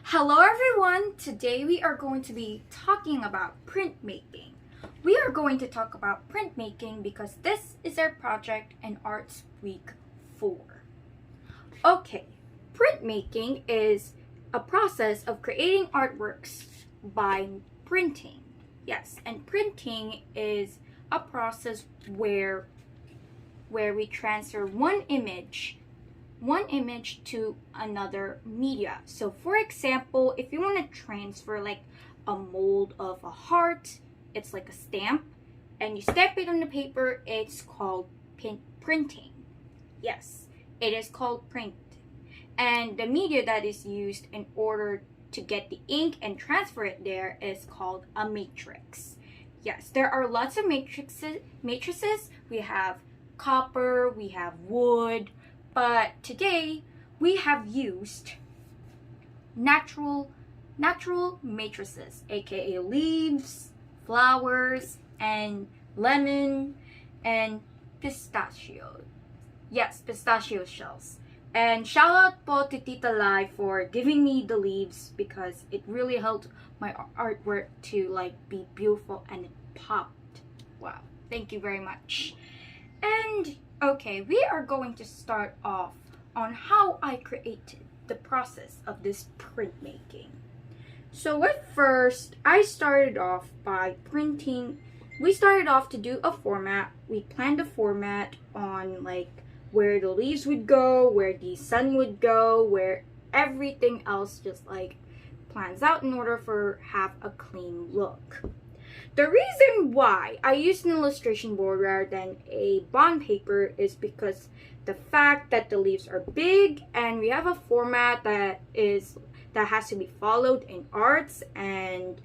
Hello everyone! Today we are going to be talking about printmaking. We are going to talk about printmaking because this is our project in Arts Week 4. Okay, printmaking is a process of creating artworks by printing. Yes, and printing is a process where we transfer one image to another media. So for example, if you want to transfer like a mold of a heart, it's like a stamp, and you stamp it on the paper, it's called printing. Yes, it is called print. And the media that is used in order to get the ink and transfer it there is called a matrix. Yes, there are lots of matrices. We have copper, we have wood, but today we have used natural matrices, aka leaves, flowers, and lemon, and pistachio. Yes, pistachio shells. And shout out po to Tita Lai for giving me the leaves because it really helped my artwork to like be beautiful and it popped. Wow, thank you very much. And okay, we are going to start off on how I created the process of this printmaking. So at first, I started off by printing. We started off to do a format. We planned a format on like where the leaves would go, where the sun would go, where everything else just like plans out in order for have a clean look. The reason why I used an illustration board rather than a bond paper is because the fact that the leaves are big and we have a format that has to be followed in arts, and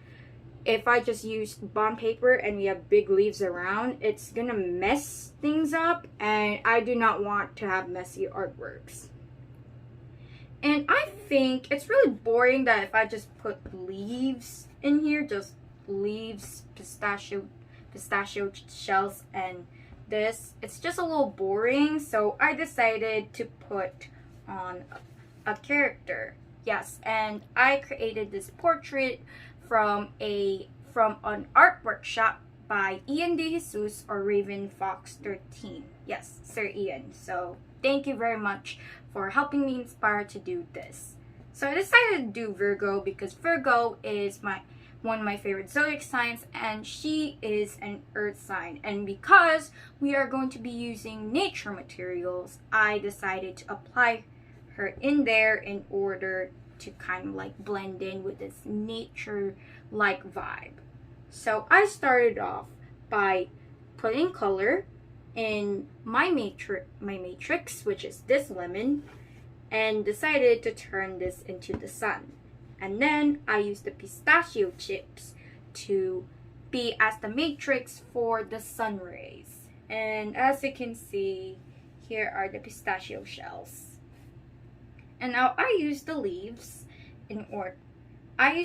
if I just use bond paper and we have big leaves around, it's gonna mess things up, and I do not want to have messy artworks. And I think it's really boring that if I just put leaves in here, just leaves, pistachio shells, and this, it's just a little boring, so I decided to put on a character. Yes, and I created this portrait from an art workshop by Ian De Jesus or Raven Fox 13. Yes, Sir Ian. So thank you very much for helping me inspire to do this. So I decided to do Virgo because Virgo is one of my favorite zodiac signs, and she is an earth sign. And because we are going to be using nature materials, I decided to apply her in there in order to kind of like blend in with this nature-like vibe. So I started off by putting color in my matrix, which is this lemon, and decided to turn this into the sun. And then I used the pistachio chips to be as the matrix for the sun rays. And as you can see, here are the pistachio shells. And now I use the leaves in order. I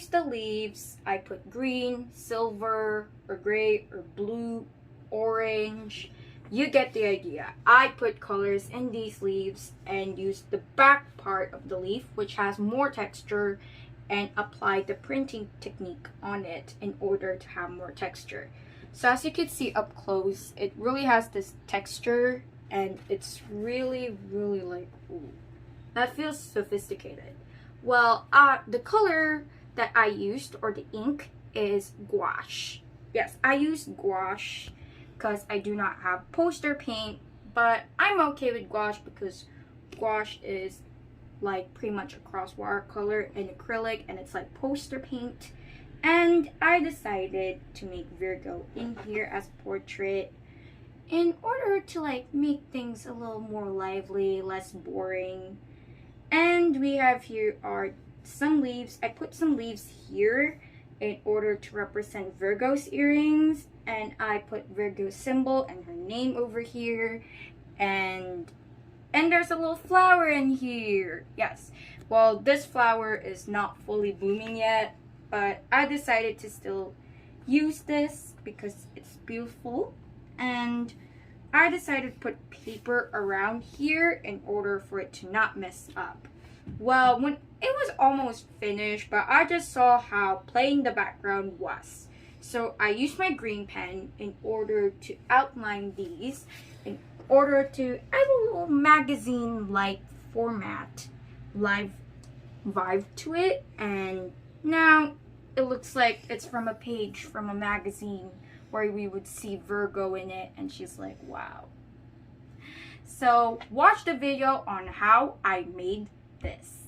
put green, silver, or gray, or blue, orange. You get the idea. I put colors in these leaves and used the back part of the leaf, which has more texture, and applied the printing technique on it in order to have more texture. So as you can see up close, it really has this texture, and it's really like, ooh, that feels sophisticated. Well, the color that I used, or the ink, is gouache. Yes, I used gouache because I do not have poster paint, but I'm okay with gouache because gouache is like pretty much a crosswire color in acrylic, and it's like poster paint. And I decided to make Virgo in here as portrait in order to like make things a little more lively, less boring. And we have here are some leaves. I put some leaves here in order to represent Virgo's earrings, and I put Virgo's symbol and her name over here, and there's a little flower in here. Yes, well, this flower is not fully blooming yet, but I decided to still use this because it's beautiful. And I decided to put paper around here in order for it to not mess up. Well, when it was almost finished, but I just saw how plain the background was. So I used my green pen in order to outline these, in order to add a little magazine-like format, live vibe to it. And now it looks like it's from a page from a magazine where we would see Virgo in it, and she's like, wow. So watch the video on how I made this.